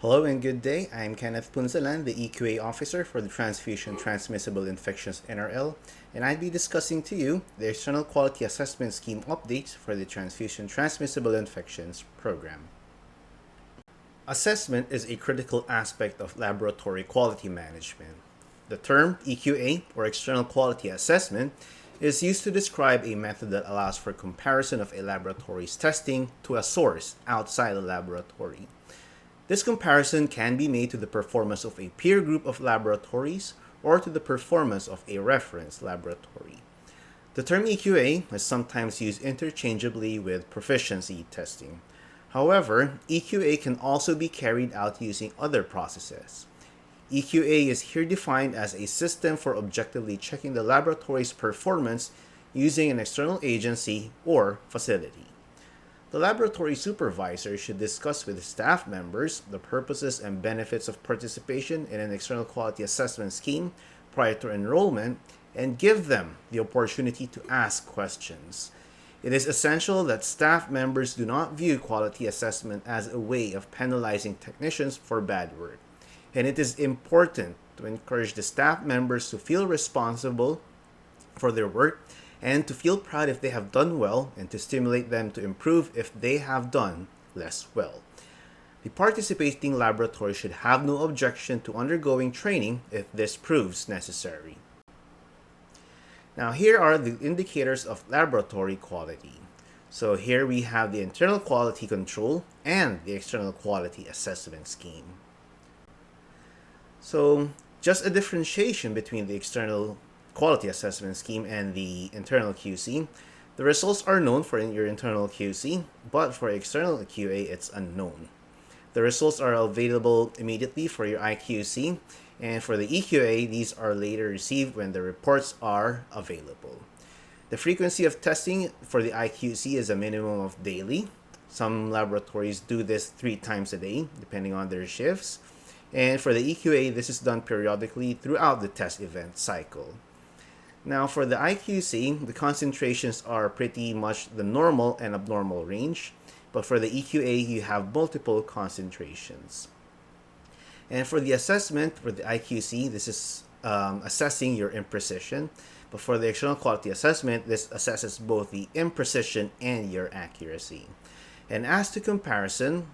Hello and good day. I'm Kenneth Punzalan, the EQA officer for the Transfusion Transmissible Infections NRL, and I'd be discussing to you the External Quality Assessment Scheme updates for the Transfusion Transmissible Infections program. Assessment is a critical aspect of laboratory quality management. The term EQA, or External Quality Assessment, is used to describe a method that allows for comparison of a laboratory's testing to a source outside the laboratory. This comparison can be made to the performance of a peer group of laboratories or to the performance of a reference laboratory. The term EQA is sometimes used interchangeably with proficiency testing. However, EQA can also be carried out using other processes. EQA is here defined as a system for objectively checking the laboratory's performance using an external agency or facility. The laboratory supervisor should discuss with staff members the purposes and benefits of participation in an external quality assessment scheme prior to enrollment and give them the opportunity to ask questions. It is essential that staff members do not view quality assessment as a way of penalizing technicians for bad work, and it is important to encourage the staff members to feel responsible for their work and to feel proud if they have done well and to stimulate them to improve if they have done less well. The participating laboratory should have no objection to undergoing training if this proves necessary. Now here are the indicators of laboratory quality. So here we have the internal quality control and the external quality assessment scheme. So just a differentiation between the external quality assessment scheme and the internal QC. The results are known for your internal QC, but for external QA, it's unknown. The results are available immediately for your IQC, and for the EQA, these are later received when the reports are available. The frequency of testing for the IQC is a minimum of daily. Some laboratories do this 3 times a day, depending on their shifts. And for the EQA, this is done periodically throughout the test event cycle. Now for the IQC, the concentrations are pretty much the normal and abnormal range, but for the EQA, you have multiple concentrations. And for the assessment, for the IQC, this is assessing your imprecision, but for the external quality assessment, this assesses both the imprecision and your accuracy. And as to comparison,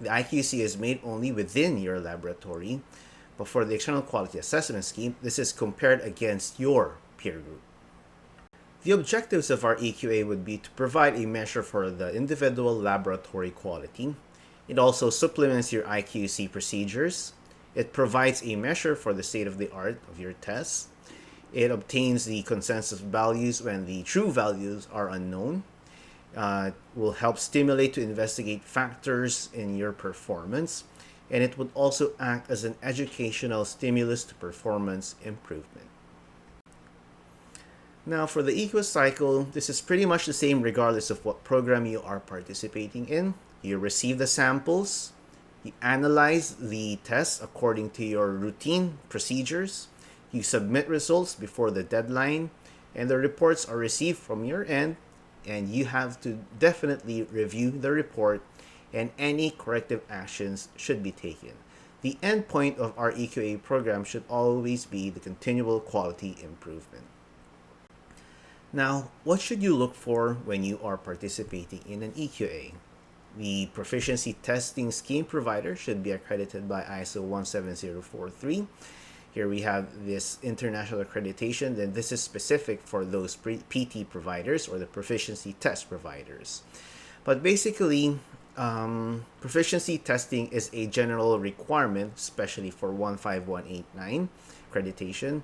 the IQC is made only within your laboratory, but for the external quality assessment scheme, this is compared against your peer group. The objectives of our EQA would be to provide a measure for the individual laboratory quality. It also supplements your IQC procedures. It provides a measure for the state of the art of your tests. It obtains the consensus values when the true values are unknown. It will help stimulate to investigate factors in your performance, and it would also act as an educational stimulus to performance improvement. Now for the EQA cycle, this is pretty much the same regardless of what program you are participating in. You receive the samples, you analyze the tests according to your routine procedures, you submit results before the deadline, and the reports are received from your end, and you have to definitely review the report and any corrective actions should be taken. The end point of our EQA program should always be the continual quality improvement. Now, what should you look for when you are participating in an EQA? The proficiency testing scheme provider should be accredited by ISO 17043. Here we have this international accreditation, and this is specific for those PT providers or the proficiency test providers. But basically, proficiency testing is a general requirement, especially for 15189 accreditation.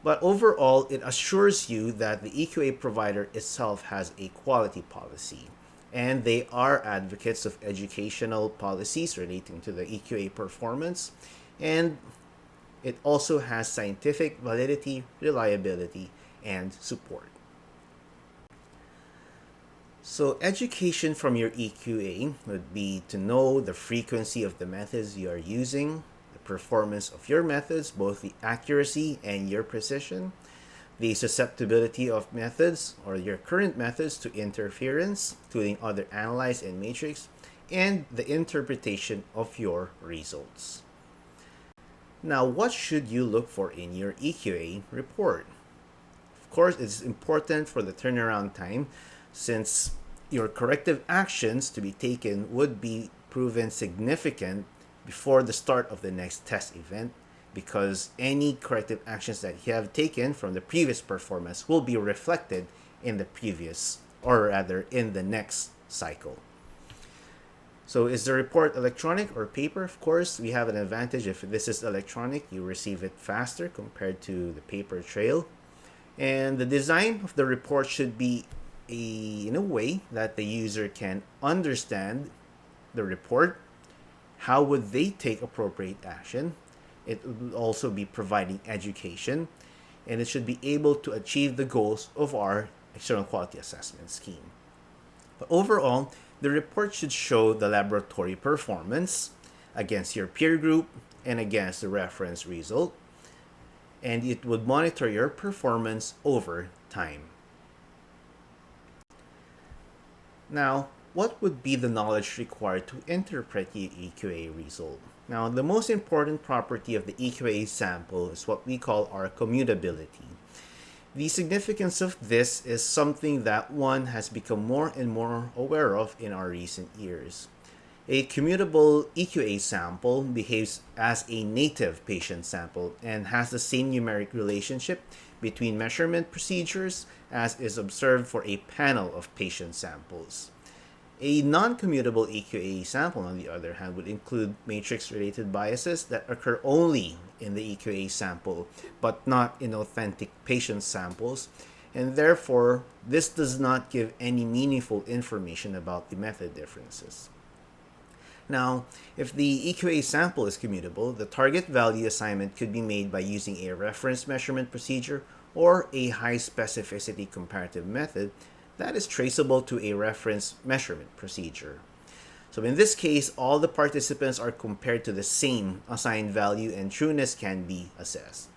But overall, it assures you that the EQA provider itself has a quality policy, and they are advocates of educational policies relating to the EQA performance, and it also has scientific validity, reliability, and support. So education from your EQA would be to know the frequency of the methods you are using, performance of your methods, both the accuracy and your precision, the susceptibility of methods or your current methods to interference, including other analyze and matrix, and the interpretation of your results. Now, what should you look for in your EQA report? Of course, it's important for the turnaround time since your corrective actions to be taken would be proven significant before the start of the next test event, because any corrective actions that you have taken from the previous performance will be reflected in the previous, or rather in the next cycle. So is the report electronic or paper? Of course, we have an advantage. If this is electronic, you receive it faster compared to the paper trail. And the design of the report should be in a way that the user can understand the report. How would they take appropriate action? It would also be providing education, and it should be able to achieve the goals of our external quality assessment scheme. But overall, the report should show the laboratory performance against your peer group and against the reference result, and it would monitor your performance over time. Now, what would be the knowledge required to interpret the EQA result? Now, the most important property of the EQA sample is what we call our commutability. The significance of this is something that one has become more and more aware of in our recent years. A commutable EQA sample behaves as a native patient sample and has the same numeric relationship between measurement procedures as is observed for a panel of patient samples. A non-commutable EQA sample, on the other hand, would include matrix-related biases that occur only in the EQA sample, but not in authentic patient samples, and therefore, this does not give any meaningful information about the method differences. Now, if the EQA sample is commutable, the target value assignment could be made by using a reference measurement procedure or a high specificity comparative method that is traceable to a reference measurement procedure. So in this case, all the participants are compared to the same assigned value and trueness can be assessed.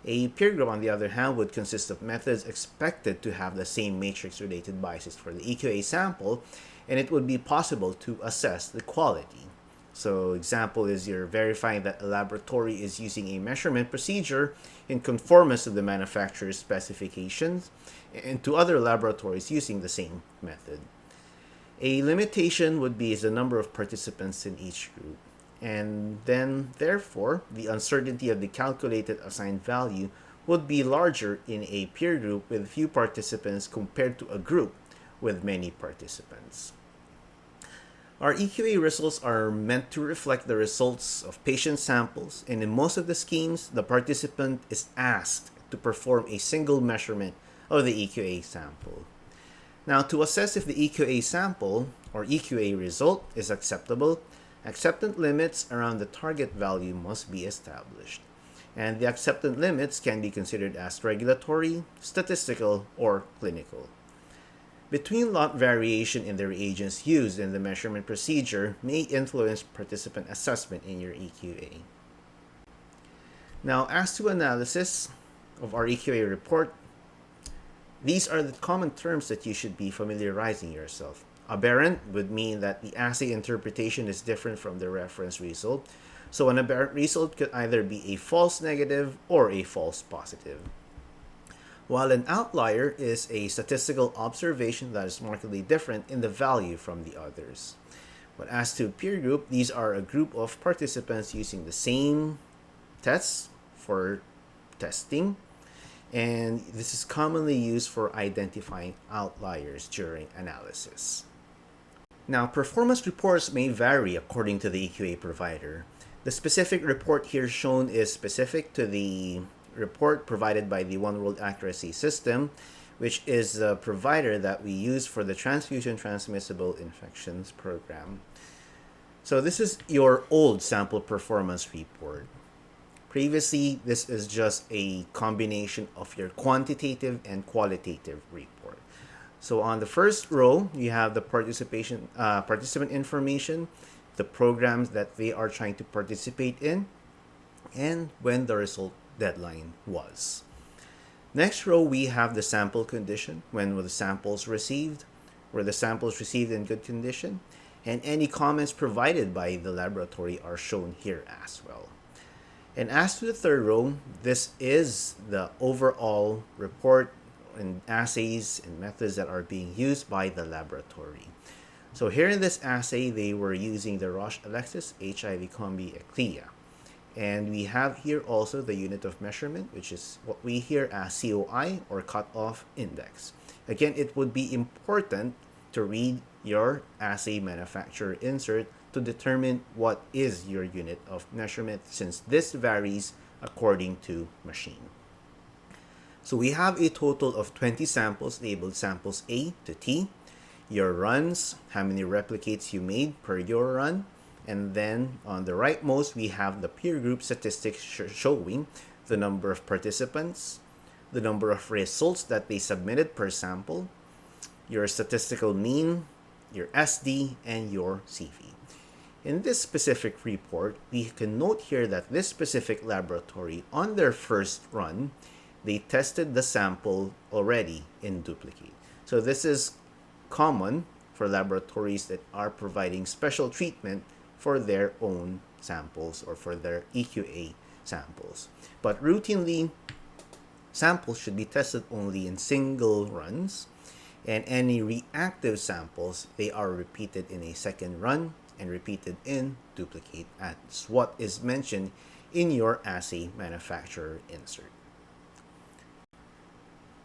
A peer group, on the other hand, would consist of methods expected to have the same matrix-related biases for the EQA sample, and it would be possible to assess the quality. So example is you're verifying that a laboratory is using a measurement procedure in conformance to the manufacturer's specifications and to other laboratories using the same method. A limitation would be the number of participants in each group, and then therefore the uncertainty of the calculated assigned value would be larger in a peer group with few participants compared to a group with many participants. Our EQA results are meant to reflect the results of patient samples, and in most of the schemes, the participant is asked to perform a single measurement of the EQA sample. Now, to assess if the EQA sample or EQA result is acceptable, acceptance limits around the target value must be established. And the acceptance limits can be considered as regulatory, statistical, or clinical. Between lot variation in the reagents used in the measurement procedure may influence participant assessment in your EQA. Now, as to analysis of our EQA report, these are the common terms that you should be familiarizing yourself. Aberrant would mean that the assay interpretation is different from the reference result. So an aberrant result could either be a false negative or a false positive. While an outlier is a statistical observation that is markedly different in the value from the others. But as to peer group, these are a group of participants using the same tests for testing, and this is commonly used for identifying outliers during analysis. Now, performance reports may vary according to the EQA provider. The specific report here shown is specific to the report provided by the One World Accuracy System, which is the provider that we use for the Transfusion Transmissible Infections program. So this is your old sample performance report. Previously, this is just a combination of your quantitative and qualitative report. So on the first row, you have the participant information, the programs that they are trying to participate in, and when the result deadline was. Next row, we have the sample condition. When were the samples received? Were the samples received in good condition? And any comments provided by the laboratory are shown here as well. And as to the third row, this is the overall report and assays and methods that are being used by the laboratory. So here in this assay, they were using the Roche Alexis HIV Combi Eclia. And we have here also the unit of measurement, which is what we hear as COI, or cutoff index. Again, it would be important to read your assay manufacturer insert to determine what is your unit of measurement, since this varies according to machine. So we have a total of 20 samples labeled samples A to T, your runs, how many replicates you made per your run, and then on the rightmost we have the peer group statistics showing the number of participants, the number of results that they submitted per sample, your statistical mean, your SD, and your CV. In this specific report, we can note here that this specific laboratory, on their first run, they tested the sample already in duplicate. So this is common for laboratories that are providing special treatment for their own samples or for their EQA samples. But routinely, samples should be tested only in single runs, and any reactive samples, they are repeated in a second run and repeated in duplicate, as what is mentioned in your assay manufacturer insert.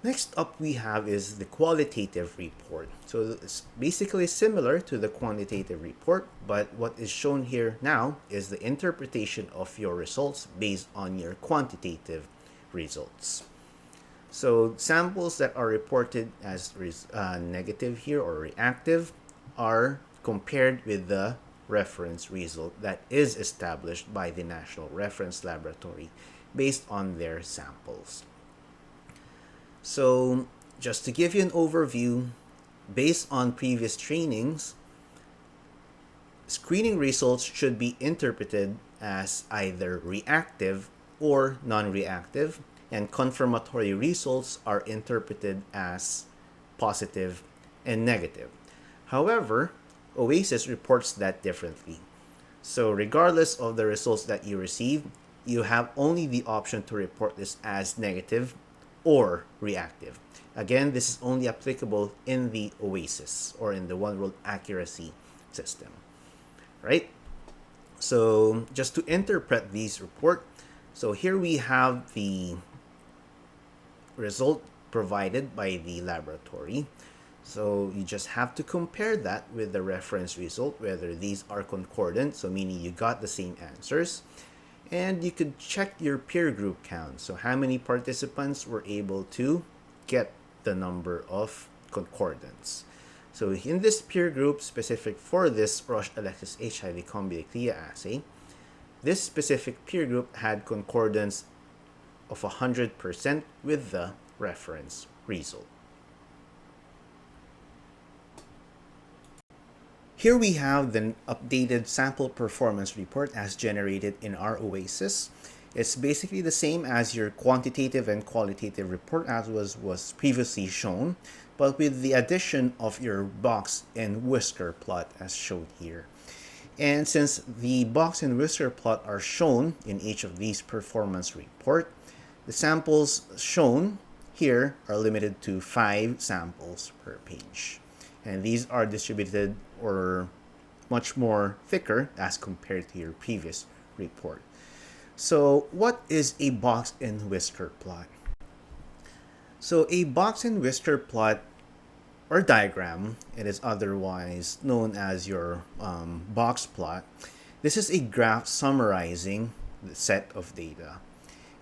Next up we have is the qualitative report. So it's basically similar to the quantitative report, but what is shown here now is the interpretation of your results based on your quantitative results. So samples that are reported as negative here or reactive are compared with the reference result that is established by the National Reference Laboratory based on their samples. So just to give you an overview, based on previous trainings, screening results should be interpreted as either reactive or non-reactive, and confirmatory results are interpreted as positive and negative. However, OASIS reports that differently. So regardless of the results that you receive, you have only the option to report this as negative or reactive. Again, this is only applicable in the OASIS or in the one world accuracy system, right? So just to interpret these report, so here we have the result provided by the laboratory. So you just have to compare that with the reference result, whether these are concordant, so meaning you got the same answers. And you could check your peer group count. So how many participants were able to get the number of concordance. So in this peer group specific for this Roche Alexis HIV Combi Eclia assay, this specific peer group had concordance of 100% with the reference result. Here we have the updated sample performance report as generated in our OASIS. It's basically the same as your quantitative and qualitative report as was previously shown, but with the addition of your box and whisker plot as shown here. And since the box and whisker plot are shown in each of these performance report, the samples shown here are limited to 5 samples per page. And these are distributed or much more thicker as compared to your previous report. So what is a box and whisker plot? So a box and whisker plot or diagram, it is otherwise known as your box plot. This is a graph summarizing the set of data.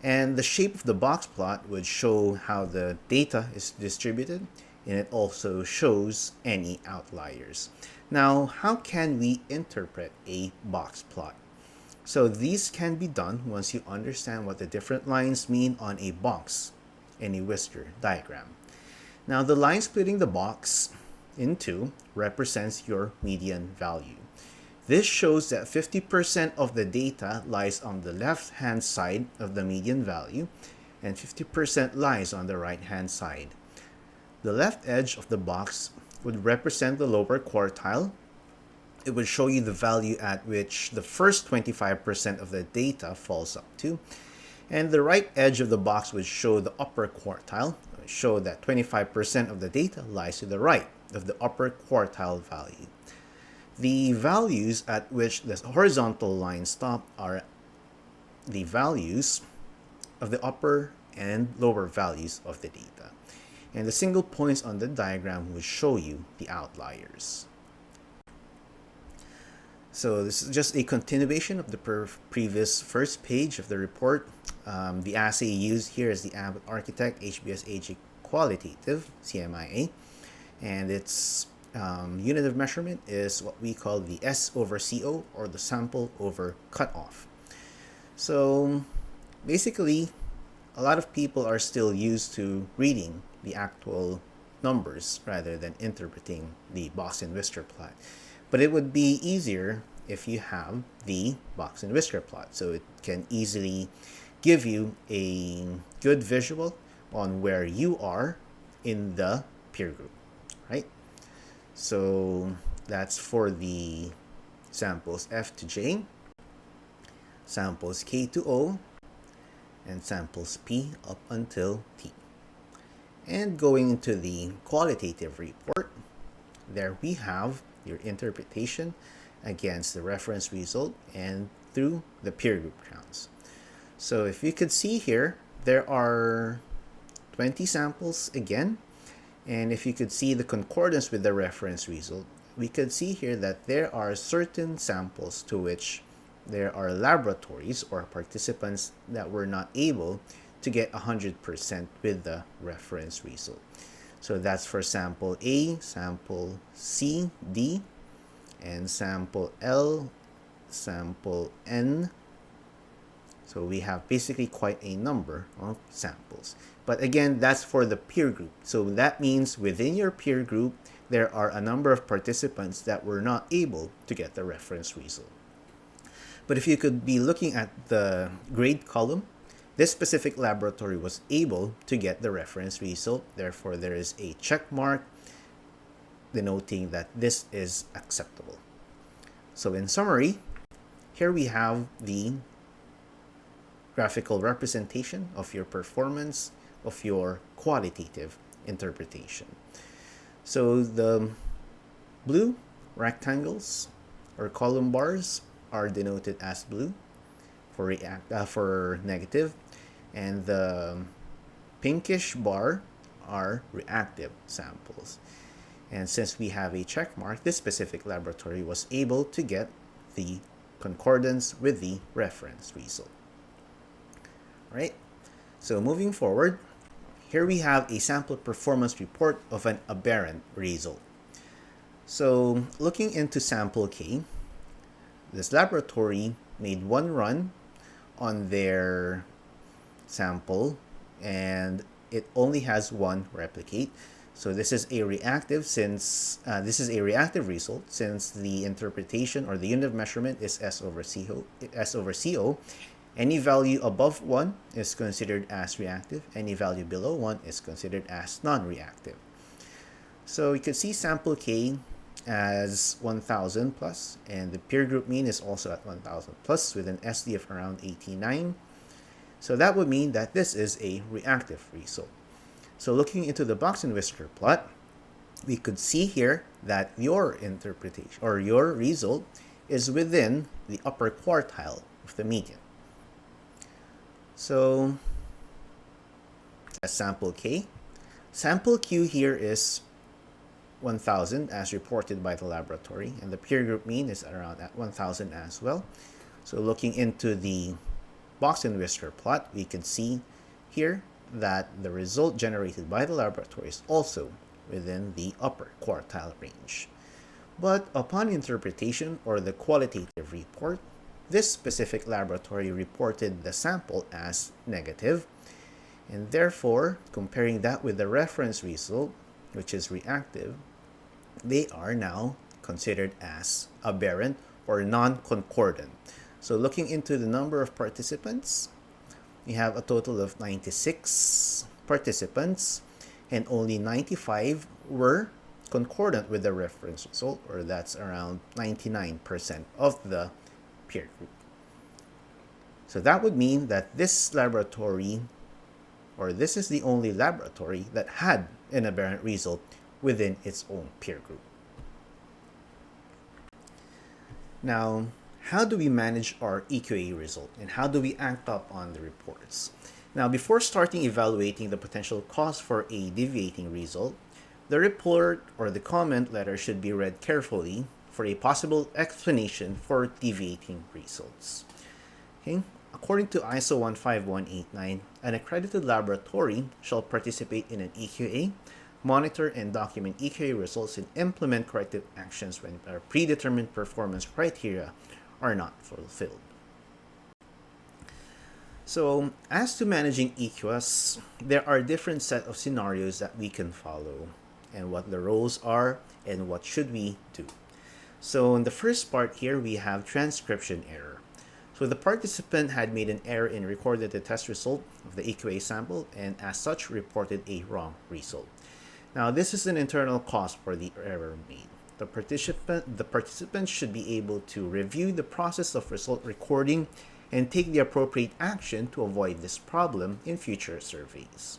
And the shape of the box plot would show how the data is distributed, and it also shows any outliers. Now, how can we interpret a box plot? So these can be done once you understand what the different lines mean on a box and a whisker diagram. Now, the line splitting the box in two represents your median value. This shows that 50% of the data lies on the left-hand side of the median value and 50% lies on the right-hand side. The left edge of the box would represent the lower quartile, it would show you the value at which the first 25% of the data falls up to. And the right edge of the box would show the upper quartile, show that 25% of the data lies to the right of the upper quartile value. The values at which the horizontal line stop are the values of the upper and lower values of the data. And the single points on the diagram will show you the outliers. So this is just a continuation of the previous first page of the report. The assay used here is the Abbott Architect HBS AG Qualitative, CMIA, and its unit of measurement is what we call the S over CO, or the sample over cutoff. So basically, a lot of people are still used to reading the actual numbers rather than interpreting the box and whisker plot. But it would be easier if you have the box and whisker plot, so it can easily give you a good visual on where you are in the peer group, right? So that's for the samples F to J, samples K to O, and samples P up until T. And going into the qualitative report, there we have your interpretation against the reference result and through the peer group counts. So if you could see here, there are 20 samples again, and if you could see the concordance with the reference result, we could see here that there are certain samples to which there are laboratories or participants that were not able to get 100% with the reference result. So that's for sample A, sample C, D, and sample L, sample N. So we have basically quite a number of samples. But again, that's for the peer group. So that means within your peer group, there are a number of participants that were not able to get the reference result. But if you could be looking at the grade column, this specific laboratory was able to get the reference result. Therefore, there is a check mark denoting that this is acceptable. So in summary, here we have the graphical representation of your performance of your qualitative interpretation. So the blue rectangles or column bars are denoted as blue for negative, and the pinkish bar are reactive samples. And since we have a check mark, this specific laboratory was able to get the concordance with the reference result. All right, so moving forward, here we have a sample performance report of an aberrant result. So looking into sample K, this laboratory made one run on their sample and it only has one replicate. So this is a reactive result since the interpretation or the unit of measurement is S over CO. Any value above 1 is considered as reactive. Any value below 1 is considered as non-reactive. So you could see sample K as 1000 plus, and the peer group mean is also at 1000 plus with an SD of around 89. So that would mean that this is a reactive result. So looking into the box and whisker plot, we could see here that your interpretation or your result is within the upper quartile of the median. So that's sample K. Sample Q here is 1000 as reported by the laboratory, and the peer group mean is around at 1000 as well. So looking into the box and whisker plot, we can see here that the result generated by the laboratory is also within the upper quartile range. But upon interpretation or the qualitative report, this specific laboratory reported the sample as negative, and therefore comparing that with the reference result, which is reactive, they are now considered as aberrant or non-concordant. So looking into the number of participants, we have a total of 96 participants and only 95 were concordant with the reference result, or that's around 99% of the peer group. So that would mean that this laboratory, or this is the only laboratory that had an aberrant result within its own peer group. Now, how do we manage our EQA result, and how do we act up on the reports? Now, before starting evaluating the potential cause for a deviating result, the report or the comment letter should be read carefully for a possible explanation for deviating results. Okay? According to ISO 15189, an accredited laboratory shall participate in an EQA, monitor and document EQA results, and implement corrective actions when our predetermined performance criteria are not fulfilled. So, as to managing EQS, there are different set of scenarios that we can follow, and what the roles are, and what should we do. So, in the first part here, we have transcription error. So, the participant had made an error and recorded the test result of the EQA sample, and as such reported a wrong result. Now, this is an internal cause for the error made. The participant should be able to review the process of result recording and take the appropriate action to avoid this problem in future surveys.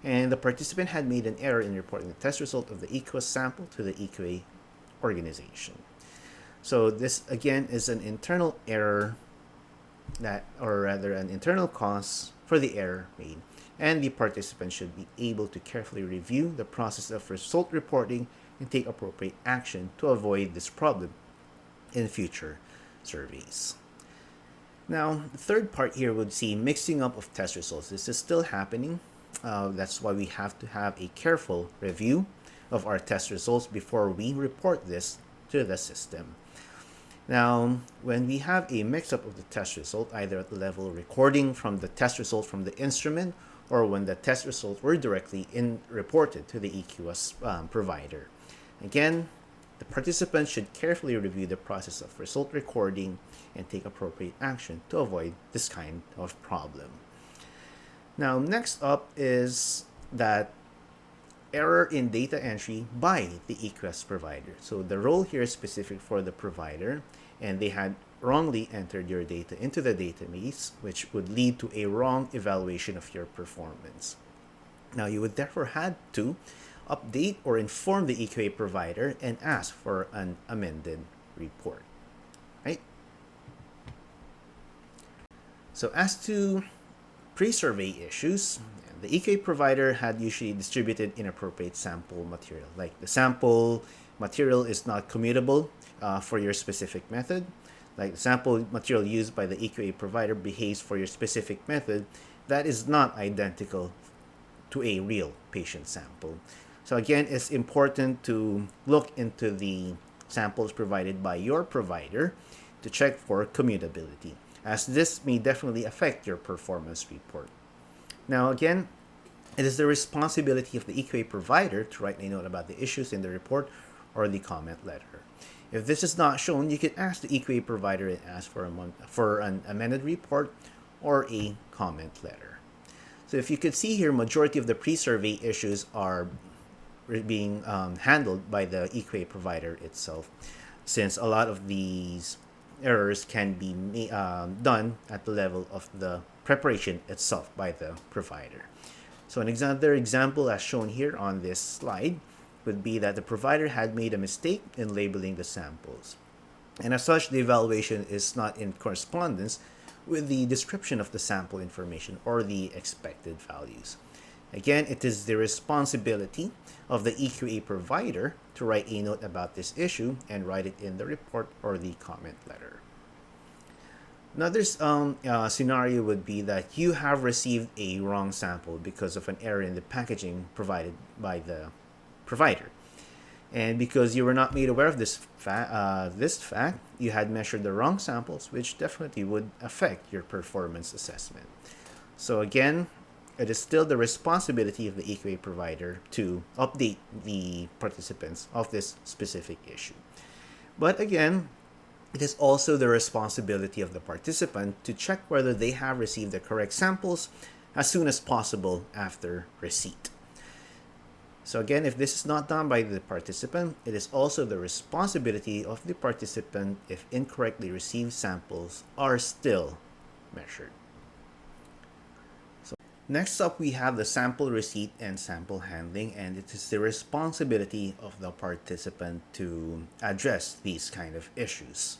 And the participant had made an error in reporting the test result of the EQA sample to the EQA organization. So this again is an internal error an internal cause for the error made. And the participant should be able to carefully review the process of result reporting and take appropriate action to avoid this problem in future surveys. Now, the third part here would see mixing up of test results. This is still happening. That's why we have to have a careful review of our test results before we report this to the system. Now, when we have a mix-up of the test result, either at the level recording from the test result from the instrument, or when the test results were directly reported to the EQS provider. Again, the participant should carefully review the process of result recording and take appropriate action to avoid this kind of problem. Now, next up is that error in data entry by the EQS provider. So the role here is specific for the provider, and they had wrongly entered your data into the database, which would lead to a wrong evaluation of your performance. Now, you would therefore have to update or inform the EQA provider and ask for an amended report. Right? So as to pre-survey issues, the EQA provider had usually distributed inappropriate sample material. Like the sample material is not commutable for your specific method. Like the sample material used by the EQA provider behaves for your specific method that is not identical to a real patient sample. So again, it's important to look into the samples provided by your provider to check for commutability, as this may definitely affect your performance report. Now again, it is the responsibility of the EQA provider to write a note about the issues in the report or the comment letter. If this is not shown, you can ask the EQA provider and ask for an amended report or a comment letter. So if you could see here, majority of the pre-survey issues are being handled by the EQA provider itself, since a lot of these errors can be done at the level of the preparation itself by the provider. So another example as shown here on this slide would be that the provider had made a mistake in labeling the samples. And as such, the evaluation is not in correspondence with the description of the sample information or the expected values. Again, it is the responsibility of the EQA provider to write a note about this issue and write it in the report or the comment letter. Another scenario would be that you have received a wrong sample because of an error in the packaging provided by the provider. And because you were not made aware of this fact, you had measured the wrong samples, which definitely would affect your performance assessment. So again, it is still the responsibility of the EQA provider to update the participants of this specific issue. But again, it is also the responsibility of the participant to check whether they have received the correct samples as soon as possible after receipt. So again, if this is not done by the participant, it is also the responsibility of the participant if incorrectly received samples are still measured. So next up, we have the sample receipt and sample handling, and it is the responsibility of the participant to address these kind of issues.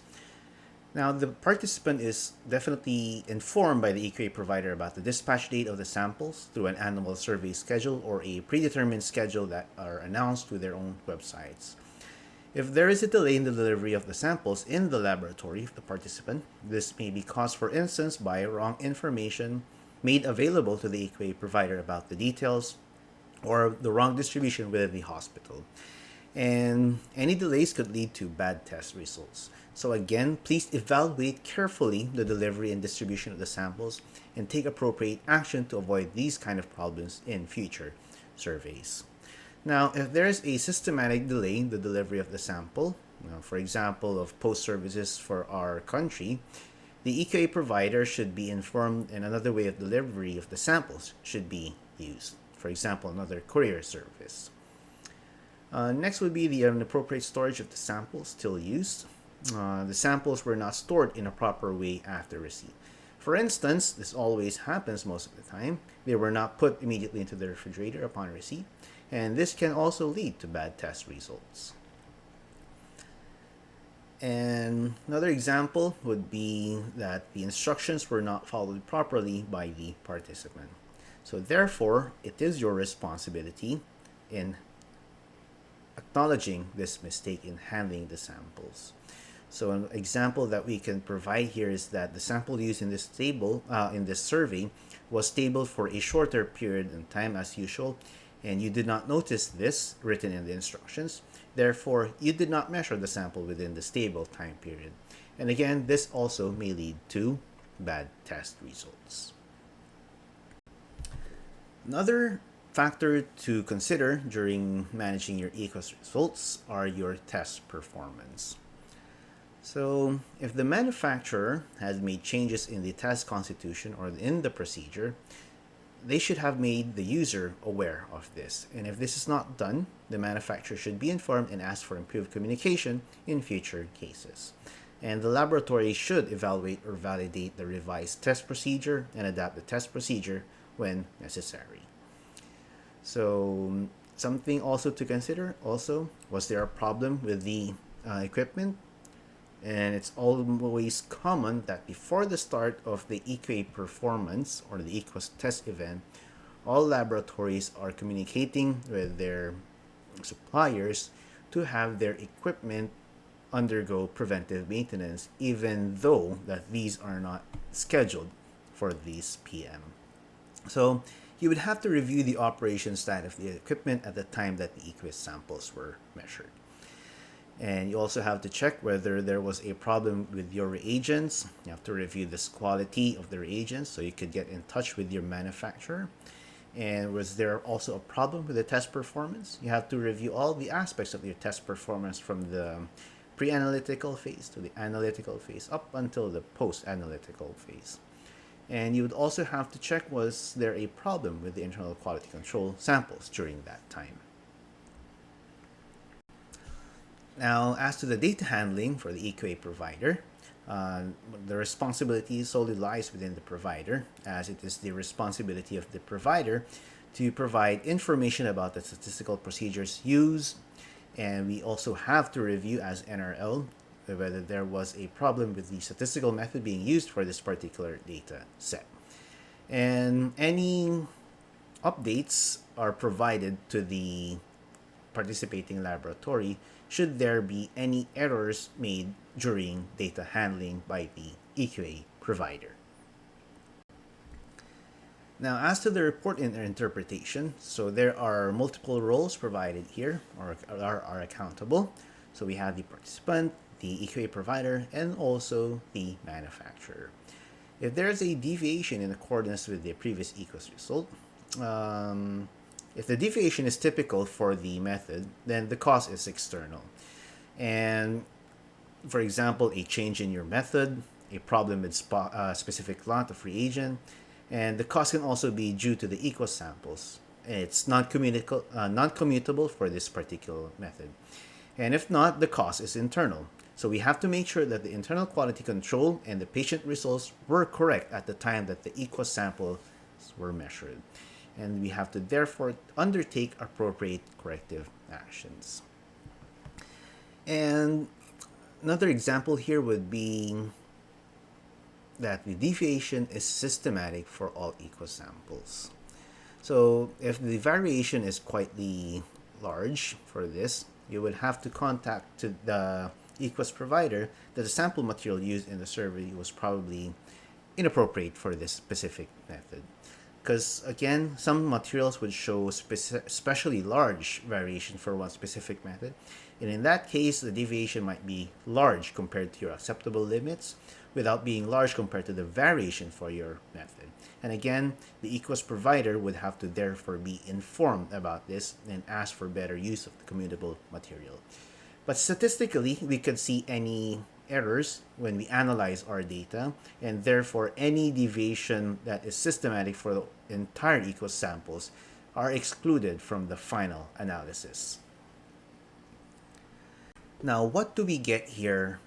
Now, the participant is definitely informed by the EQA provider about the dispatch date of the samples through an annual survey schedule or a predetermined schedule that are announced to their own websites. If there is a delay in the delivery of the samples in the laboratory of the participant, this may be caused, for instance, by wrong information made available to the EQA provider about the details or the wrong distribution within the hospital. And any delays could lead to bad test results. So again, please evaluate carefully the delivery and distribution of the samples and take appropriate action to avoid these kind of problems in future surveys. Now, if there is a systematic delay in the delivery of the sample, for example, of post services for our country, the EQA provider should be informed and another way of delivery of the samples should be used. For example, another courier service. Next would be the inappropriate storage of the samples still used. The samples were not stored in a proper way after receipt. For instance, this always happens most of the time. They were not put immediately into the refrigerator upon receipt, and this can also lead to bad test results. And another example would be that the instructions were not followed properly by the participant. So therefore, it is your responsibility in acknowledging this mistake in handling the samples. So an example that we can provide here is that the sample used in this table, in this survey, was tabled for a shorter period in time as usual, and you did not notice this written in the instructions. Therefore, you did not measure the sample within the stable time period. And again, this also may lead to bad test results. Another factor to consider during managing your EQUAS results are your test performance. So, if the manufacturer has made changes in the test constitution or in the procedure, they should have made the user aware of this. And if this is not done, the manufacturer should be informed and ask for improved communication in future cases. And the laboratory should evaluate or validate the revised test procedure and adapt the test procedure when necessary. So something also to consider also, was there a problem with the equipment? And it's always common that before the start of the EQA performance or the EQUAS test event, all laboratories are communicating with their suppliers to have their equipment undergo preventive maintenance, even though that these are not scheduled for these PM. So you would have to review the operation status of the equipment at the time that the EQUAS samples were measured. And you also have to check whether there was a problem with your reagents. You have to review this quality of the reagents so you could get in touch with your manufacturer. And was there also a problem with the test performance? You have to review all the aspects of your test performance from the pre-analytical phase to the analytical phase up until the post-analytical phase. And you would also have to check, was there a problem with the internal quality control samples during that time. Now, as to the data handling for the EQA provider, the responsibility solely lies within the provider, as it is the responsibility of the provider to provide information about the statistical procedures used, and we also have to review as NRL whether there was a problem with the statistical method being used for this particular data set. And any updates are provided to the participating laboratory should there be any errors made during data handling by the EQA provider. Now, as to the report and interpretation, so there are multiple roles provided here or are accountable. So we have the participant, the EQA provider, and also the manufacturer. If there is a deviation in accordance with the previous EQUAS result, if the deviation is typical for the method, then the cause is external. And for example, a change in your method, a problem with specific lot of reagent, and the cause can also be due to the EQUAS samples. it's non-commutable for this particular method. And if not, the cause is internal. So we have to make sure that the internal quality control and the patient results were correct at the time that the equus samples were measured. And we have to therefore undertake appropriate corrective actions. And another example here would be that the deviation is systematic for all equus samples. So if the variation is quite large for this, you would have to contact to the equus provider that the sample material used in the survey was probably inappropriate for this specific method. Because again, some materials would show especially large variation for one specific method, and in that case, the deviation might be large compared to your acceptable limits without being large compared to the variation for your method. And again, the equus provider would have to therefore be informed about this and ask for better use of the commutable material. But statistically, we could see any errors when we analyze our data, and therefore any deviation that is systematic for the entire equus samples are excluded from the final analysis. Now, what do we get here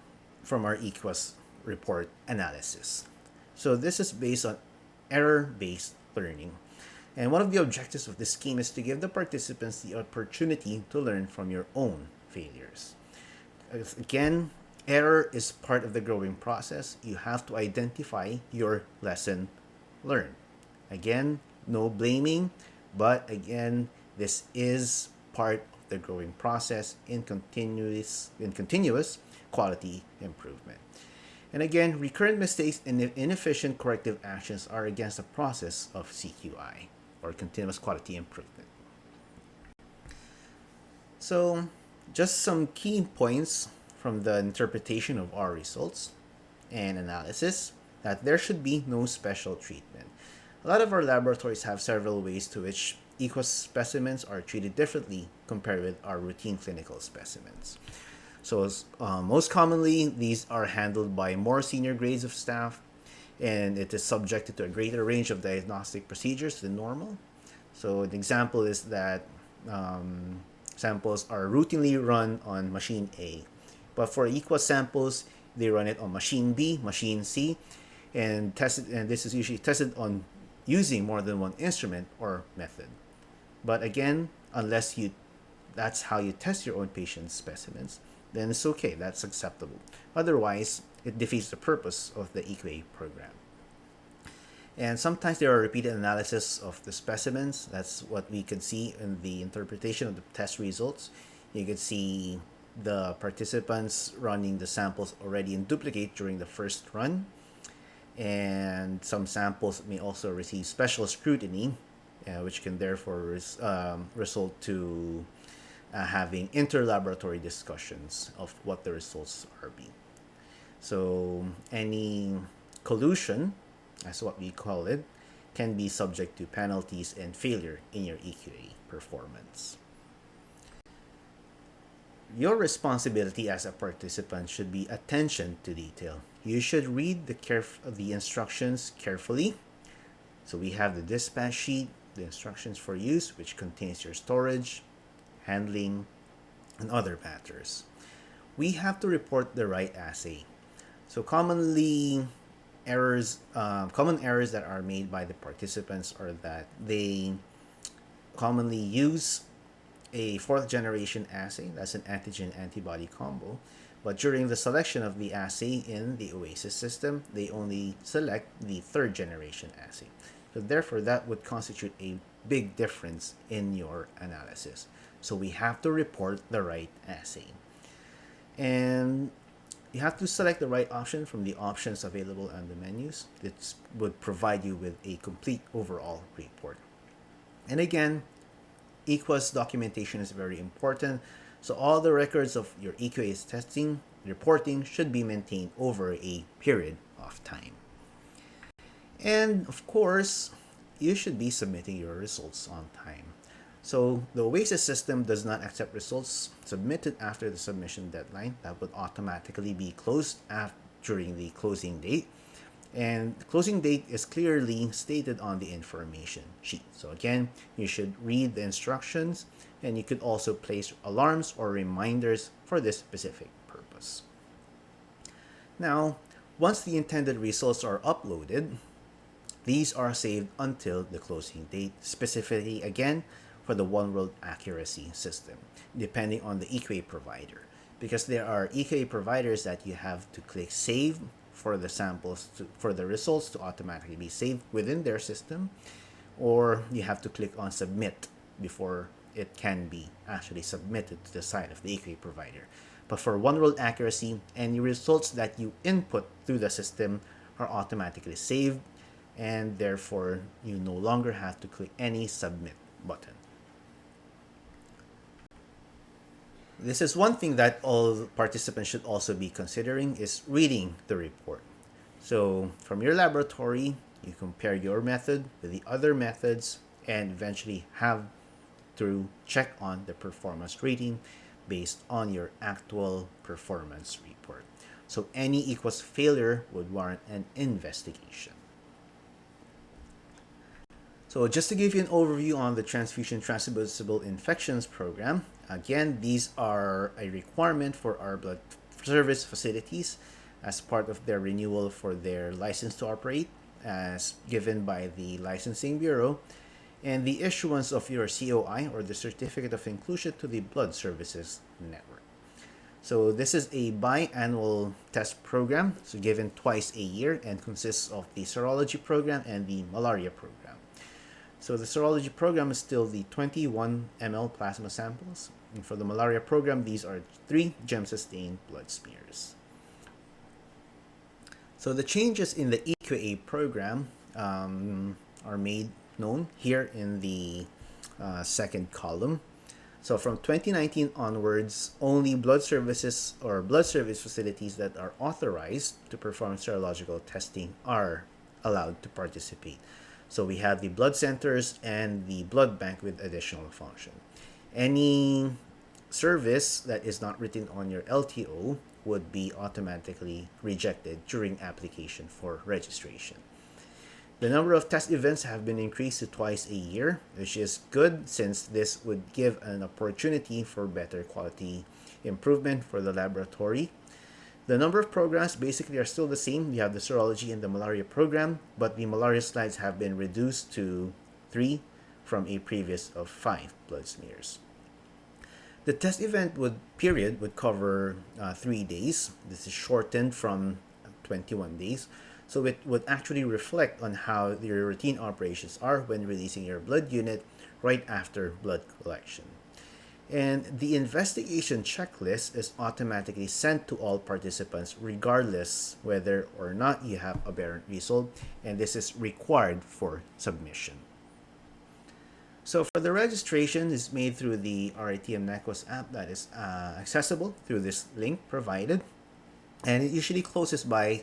from our equus report analysis? So this is based on error-based learning. And one of the objectives of this scheme is to give the participants the opportunity to learn from your own failures. Again, error is part of the growing process. You have to identify your lesson learned. Again, no blaming, but again, this is part of the growing process in continuous quality improvement. And again, recurrent mistakes and inefficient corrective actions are against the process of CQI, or continuous quality improvement. So, just some key points from the interpretation of our results and analysis: that there should be no special treatment. A lot of our laboratories have several ways to which equus specimens are treated differently compared with our routine clinical specimens. So most commonly, these are handled by more senior grades of staff, and it is subjected to a greater range of diagnostic procedures than normal. So an example is that samples are routinely run on machine A, but for equus samples, they run it on machine B, machine C, and tested. And this is usually tested on using more than one instrument or method. But again, unless that's how you test your own patient's specimens, then it's okay, that's acceptable. Otherwise, it defeats the purpose of the EQA program. And sometimes there are repeated analysis of the specimens. That's what we could see in the interpretation of the test results. You could see the participants running the samples already in duplicate during the first run. And some samples may also receive special scrutiny, which can therefore result to having interlaboratory discussions of what the results are being. So any collusion, that's what we call it, can be subject to penalties and failure in your EQA performance. Your responsibility as a participant should be attention to detail. You should read the instructions carefully. So we have the dispatch sheet, the instructions for use, which contains your storage, handling, and other matters. We have to report the right assay. So common errors that are made by the participants are that they commonly use a fourth generation assay, that's an antigen antibody combo, but during the selection of the assay in the OASIS system, they only select the third generation assay. So therefore, that would constitute a big difference in your analysis. So we have to report the right assay. And you have to select the right option from the options available on the menus. It would provide you with a complete overall report. And again, equus documentation is very important. So all the records of your EQA testing, reporting should be maintained over a period of time. And of course, you should be submitting your results on time. So the OASIS system does not accept results submitted after the submission deadline. That would automatically be closed during the closing date. And the closing date is clearly stated on the information sheet. So again, you should read the instructions, and you could also place alarms or reminders for this specific purpose. Now, once the intended results are uploaded, these are saved until the closing date, specifically again for the one world accuracy system, depending on the EQA provider. Because there are EQA providers that you have to click save for the samples, for the results to automatically be saved within their system, or you have to click on submit before it can be actually submitted to the side of the EQA provider. But for one world accuracy, any results that you input through the system are automatically saved, and therefore you no longer have to click any submit button. This is one thing that all participants should also be considering, is reading the report. So from your laboratory, you compare your method with the other methods and eventually have to check on the performance rating based on your actual performance report. So any equals failure would warrant an investigation. So just to give you an overview on the transfusion transmissible infections program, again, these are a requirement for our blood service facilities as part of their renewal for their license to operate as given by the licensing bureau, and the issuance of your COI or the certificate of inclusion to the blood services network. So this is a biannual test program, so given twice a year, and consists of the serology program and the malaria program. So the serology program is still the 21 ml plasma samples. And for the malaria program, these are 3 gem-sustained blood smears. So the changes in the EQA program are made known here in the second column. So from 2019 onwards, only blood services or blood service facilities that are authorized to perform serological testing are allowed to participate. So we have the blood centers and the blood bank with additional function. Any service that is not written on your LTO would be automatically rejected during application for registration. The number of test events have been increased to twice a year, which is good since this would give an opportunity for better quality improvement for the laboratory. The number of programs basically are still the same. We have the serology and the malaria program, but the malaria slides have been reduced to 3 from a previous of 5 blood smears. The test event period would cover 3 days. This is shortened from 21 days. So it would actually reflect on how your routine operations are when releasing your blood unit right after blood collection. And the investigation checklist is automatically sent to all participants regardless whether or not you have aberrant result, and this is required for submission. So for the registration is made through the RITM NECOS app that is accessible through this link provided, and it usually closes by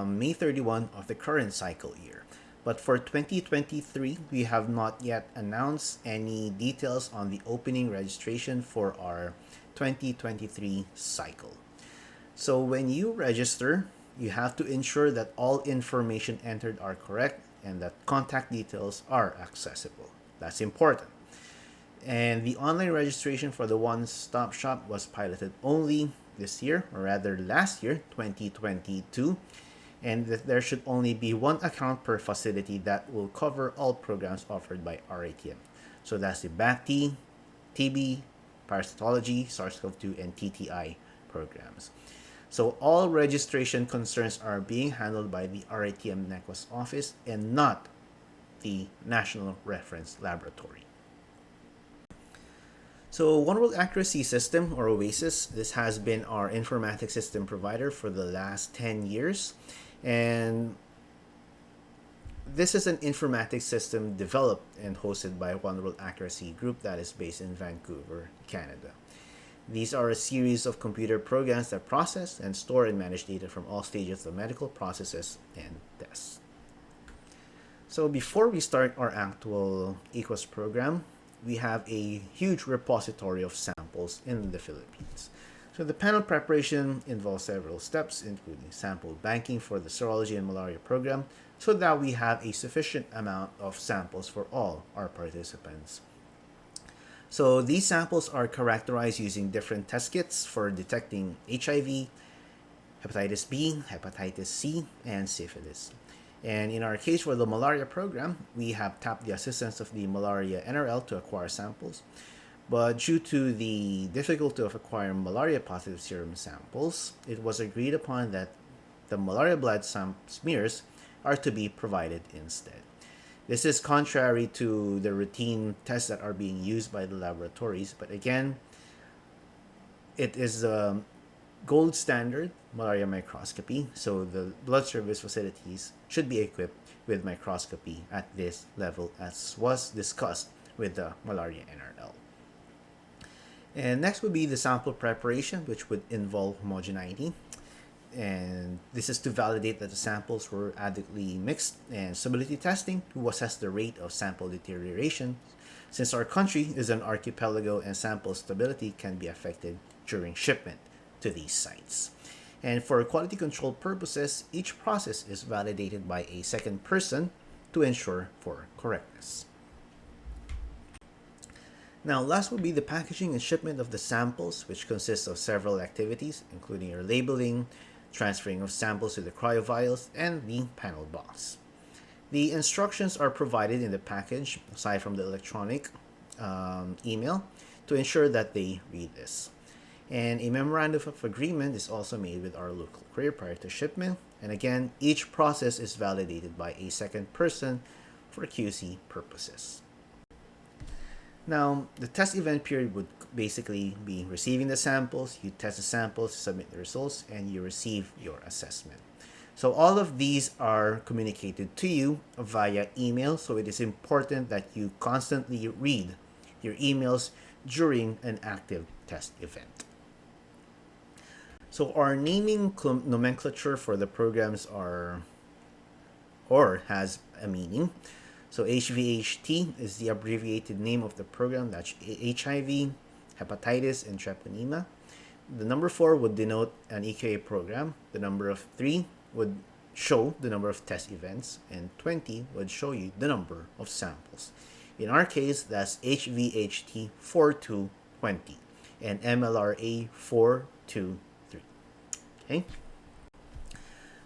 May 31 of the current cycle year. But for 2023, we have not yet announced any details on the opening registration for our 2023 cycle. So when you register, you have to ensure that all information entered are correct and that contact details are accessible. That's important. And the online registration for the one-stop shop was piloted only this year, or rather last year, 2022. And that there should only be one account per facility that will cover all programs offered by RITM. So that's the BACT, TB, parasitology, SARS-CoV-2, and TTI programs. So all registration concerns are being handled by the RITM NECOS office and not the National Reference Laboratory. So One World Accuracy System, or OASIS, this has been our informatics system provider for the last 10 years. And this is an informatics system developed and hosted by One World Accuracy Group that is based in Vancouver, Canada. These are a series of computer programs that process and store and manage data from all stages of medical processes and tests. So before we start our actual EQUAS program, we have a huge repository of samples in the Philippines. So the panel preparation involves several steps, including sample banking for the serology and malaria program, so that we have a sufficient amount of samples for all our participants. So these samples are characterized using different test kits for detecting HIV, hepatitis B, hepatitis C, and syphilis. And in our case for the malaria program, we have tapped the assistance of the malaria NRL to acquire samples. But due to the difficulty of acquiring malaria positive serum samples, it was agreed upon that the malaria blood smears are to be provided instead. This is contrary to the routine tests that are being used by the laboratories, but again, it is the gold standard malaria microscopy, so the blood service facilities should be equipped with microscopy at this level, as was discussed with the malaria NRL. And next would be the sample preparation, which would involve homogeneity. And this is to validate that the samples were adequately mixed, and stability testing to assess the rate of sample deterioration, since our country is an archipelago and sample stability can be affected during shipment to these sites. And for quality control purposes, each process is validated by a second person to ensure for correctness. Now, last will be the packaging and shipment of the samples, which consists of several activities, including your labeling, transferring of samples to the cryovials, and the panel box. The instructions are provided in the package, aside from the electronic email, to ensure that they read this. And a memorandum of agreement is also made with our local courier prior to shipment. And again, each process is validated by a second person for QC purposes. Now, the test event period would basically be receiving the samples, you test the samples, submit the results, and you receive your assessment. So all of these are communicated to you via email, so it is important that you constantly read your emails during an active test event. So our naming nomenclature for the programs has a meaning. So HVHT is the abbreviated name of the program. That's HIV, hepatitis, and treponema. The number 4 would denote an EQA program. The number of 3 would show the number of test events, and 20 would show you the number of samples. In our case, that's HVHT 4220 and MLRA 423. Okay?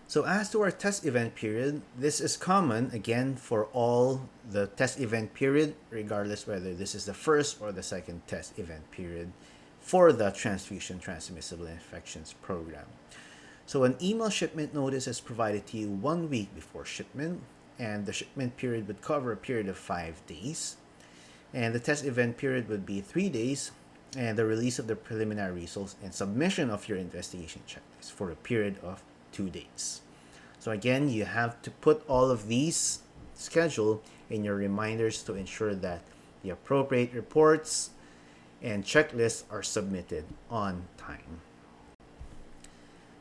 So as to our test event period, this is common, again, for all the test event period, regardless whether this is the first or the second test event period for the transfusion transmissible infections program. So an email shipment notice is provided to you 1 week before shipment, and the shipment period would cover a period of 5 days. And the test event period would be 3 days, and the release of the preliminary results and submission of your investigation checklist for a period of 2 days. So again, you have to put all of these schedule in your reminders to ensure that the appropriate reports and checklists are submitted on time.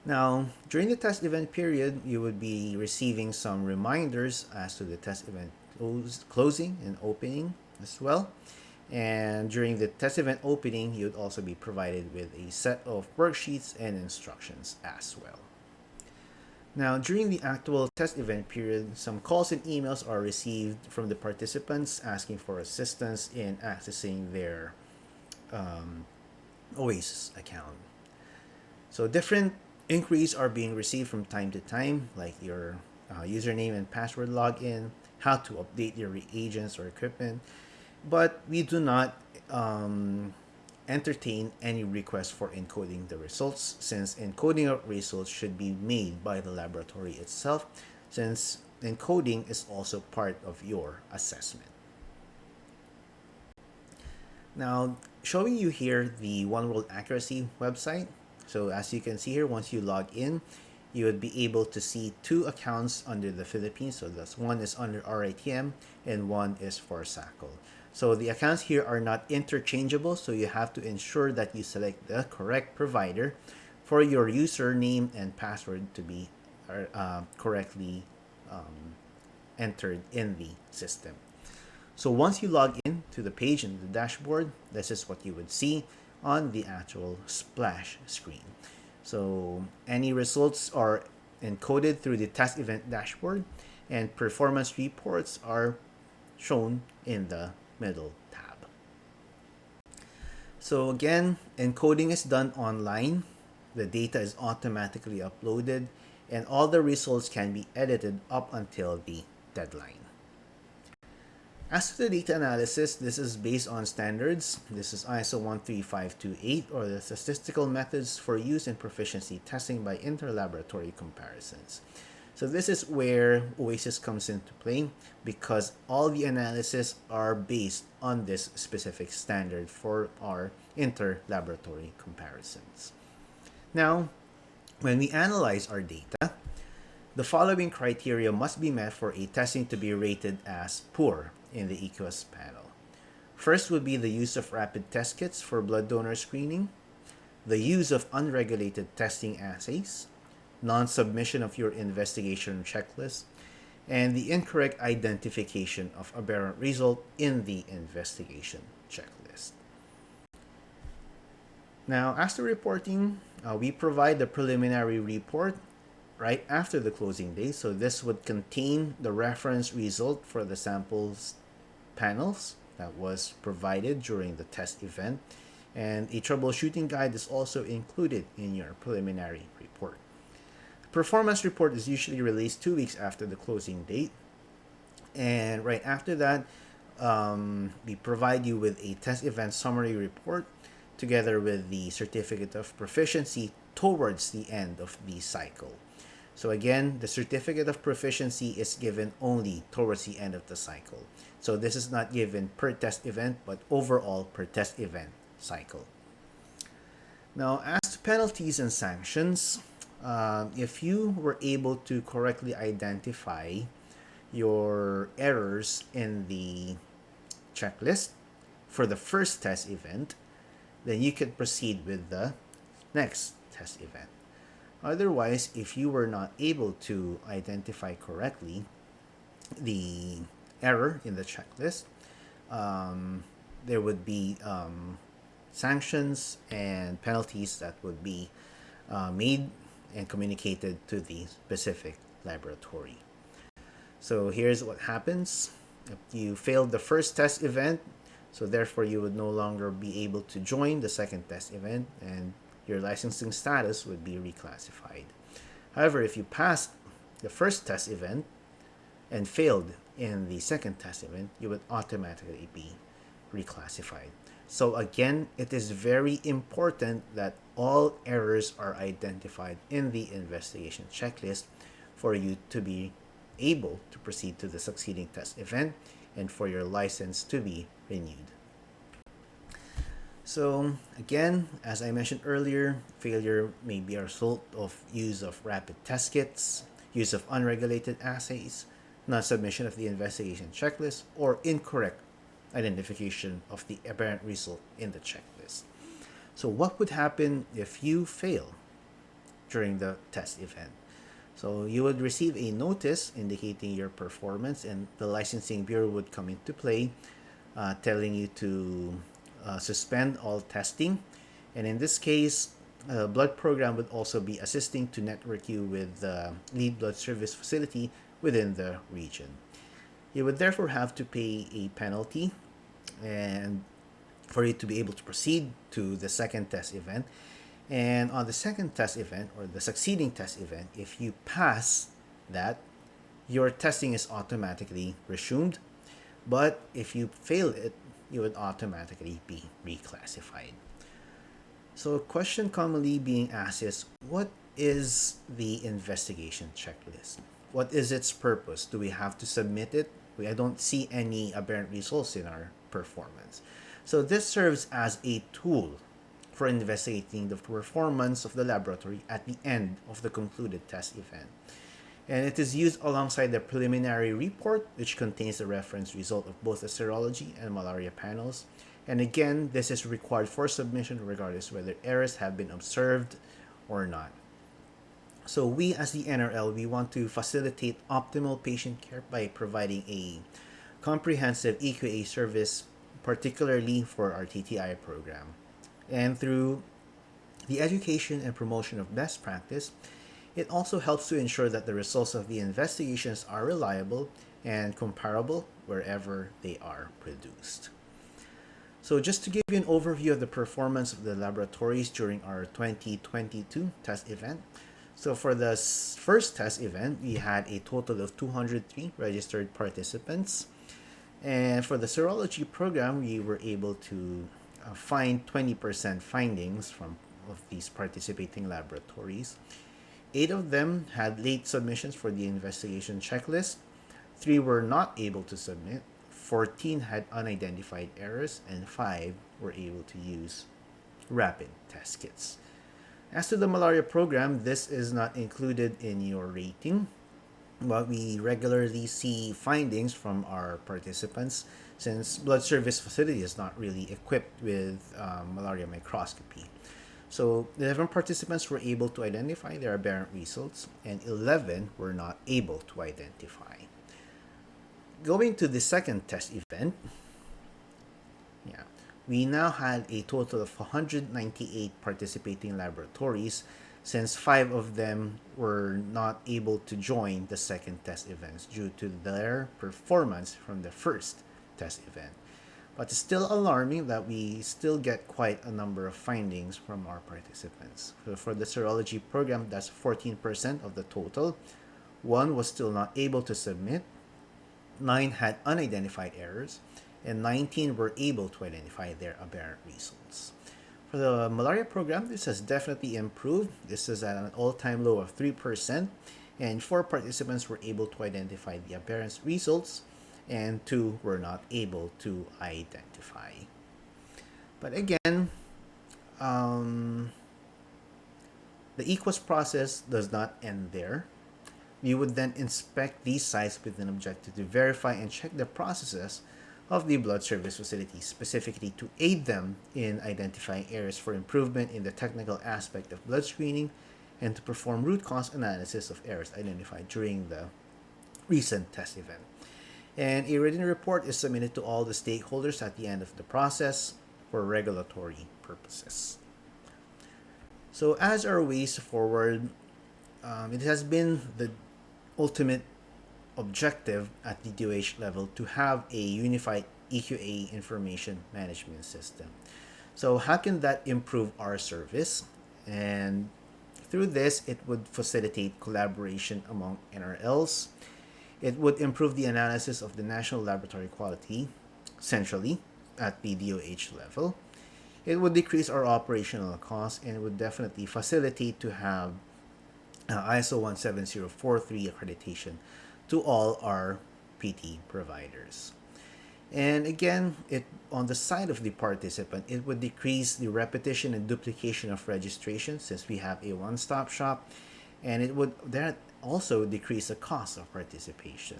Now, during the test event period, you would be receiving some reminders as to the test event closing and opening as well. And during the test event opening, you would also be provided with a set of worksheets and instructions as well. Now, during the actual test event period, some calls and emails are received from the participants asking for assistance in accessing their OASIS account. So different inquiries are being received from time to time, like your username and password login, how to update your reagents or equipment, but we do not entertain any request for encoding the results, since encoding of results should be made by the laboratory itself, since encoding is also part of your assessment. Now, showing you here the One World Accuracy website. So as you can see here, once you log in, you would be able to see 2 accounts under the Philippines. So that's one is under RITM and one is for SACL. So the accounts here are not interchangeable, so you have to ensure that you select the correct provider for your username and password to be correctly entered in the system. So once you log in to the page in the dashboard, this is what you would see. on the actual splash screen. So any results are encoded through the test event dashboard, and performance reports are shown in the middle tab. So again, encoding is done online. The data is automatically uploaded, and all the results can be edited up until the deadline. As to the data analysis, this is based on standards. This is ISO 13528, or the statistical methods for use in proficiency testing by interlaboratory comparisons. So this is where OASIS comes into play, because all the analysis are based on this specific standard for our interlaboratory comparisons. Now, when we analyze our data, the following criteria must be met for a testing to be rated as poor in the EQS panel. First would be the use of rapid test kits for blood donor screening, the use of unregulated testing assays, non-submission of your investigation checklist, and the incorrect identification of aberrant result in the investigation checklist. Now, as to reporting, we provide the preliminary report right after the closing day. So this would contain the reference result for the samples panels that was provided during the test event, and a troubleshooting guide is also included in your preliminary report. The performance report is usually released 2 weeks after the closing date, and right after that, we provide you with a test event summary report together with the certificate of proficiency towards the end of the cycle. So again, the certificate of proficiency is given only towards the end of the cycle. So this is not given per test event, but overall per test event cycle. Now, as to penalties and sanctions, if you were able to correctly identify your errors in the checklist for the first test event, then you could proceed with the next test event. Otherwise, if you were not able to identify correctly the error in the checklist, there would be sanctions and penalties that would be made and communicated to the specific laboratory. So here's what happens. If you failed the first test event, so therefore you would no longer be able to join the second test event, and your licensing status would be reclassified. However, if you passed the first test event and failed in the second test event, you would automatically be reclassified. So again, it is very important that all errors are identified in the investigation checklist for you to be able to proceed to the succeeding test event and for your license to be renewed. So again, as I mentioned earlier, failure may be a result of use of rapid test kits, use of unregulated assays, non-submission of the investigation checklist, or incorrect identification of the aberrant result in the checklist. So what would happen if you fail during the test event? So you would receive a notice indicating your performance, and the licensing bureau would come into play, telling you to suspend all testing. And in this case, blood program would also be assisting to network you with the lead blood service facility within the region. You would therefore have to pay a penalty and for you to be able to proceed to the second test event. And on the second test event, or the succeeding test event, if you pass that, your testing is automatically resumed. But if you fail it, you would automatically be reclassified. So a question commonly being asked is, what is the investigation checklist? What is its purpose? Do we have to submit it? I don't see any aberrant results in our performance. So this serves as a tool for investigating the performance of the laboratory at the end of the concluded test event. And it is used alongside the preliminary report, which contains the reference result of both the serology and malaria panels. And again, this is required for submission regardless whether errors have been observed or not. So we as the NRL, we want to facilitate optimal patient care by providing a comprehensive EQA service, particularly for our TTI program. And through the education and promotion of best practice, it also helps to ensure that the results of the investigations are reliable and comparable wherever they are produced. So, just to give you an overview of the performance of the laboratories during our 2022 test event. So, for the first test event, we had a total of 203 registered participants. And for the serology program, we were able to find 20% findings from of these participating laboratories. 8 of them had late submissions for the investigation checklist. 3 were not able to submit. 14 had unidentified errors, and 5 were able to use rapid test kits. As to the malaria program, this is not included in your rating, but we regularly see findings from our participants since blood service facility is not really equipped with malaria microscopy. So 11 participants were able to identify their aberrant results, and 11 were not able to identify. Going to the second test event, we now had a total of 198 participating laboratories since 5 of them were not able to join the second test events due to their performance from the first test event. But it's still alarming that we still get quite a number of findings from our participants. For the serology program, that's 14% of the total. 1 was still not able to submit. 9 had unidentified errors, and 19 were able to identify their aberrant results. For the malaria program, this has definitely improved. This is at an all-time low of 3%, and 4 participants were able to identify the aberrant results, and 2 were not able to identify. But again, the EQUAS process does not end there. We would then inspect these sites with an objective to verify and check the processes of the blood service facilities, specifically to aid them in identifying areas for improvement in the technical aspect of blood screening and to perform root cause analysis of errors identified during the recent test event. And a written report is submitted to all the stakeholders at the end of the process for regulatory purposes. So as our ways forward, it has been the ultimate objective at the DOH level to have a unified EQA information management system. So how can that improve our service? And through this, it would facilitate collaboration among NRLs. It would improve the analysis of the national laboratory quality centrally at the DOH level. It would decrease our operational costs, and it would definitely facilitate to have ISO 17043 accreditation to all our PT providers. And again, it on the side of the participant, it would decrease the repetition and duplication of registration since we have a one-stop shop, and it would that also decrease the cost of participation.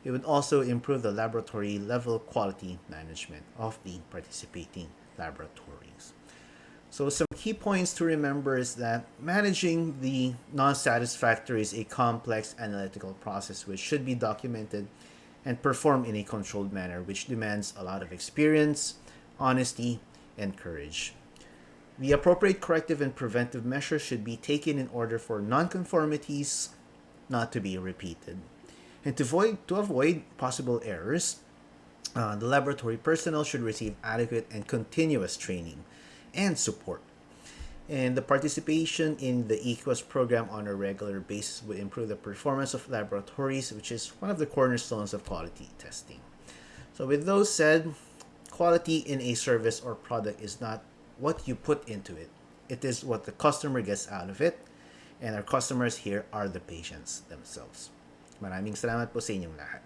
It would also improve the laboratory level quality management of the participating laboratories. So some key points to remember is that managing the non-satisfactory is a complex analytical process which should be documented and performed in a controlled manner, which demands a lot of experience, honesty, and courage. The appropriate corrective and preventive measures should be taken in order for nonconformities not to be repeated. And to avoid possible errors, the laboratory personnel should receive adequate and continuous training and support. And the participation in the EQUAS program on a regular basis would improve the performance of laboratories, which is one of the cornerstones of quality testing. So with those said, quality in a service or product is not what you put into it. It is what the customer gets out of it. And our customers here are the patients themselves. Maraming salamat po sa inyong lahat.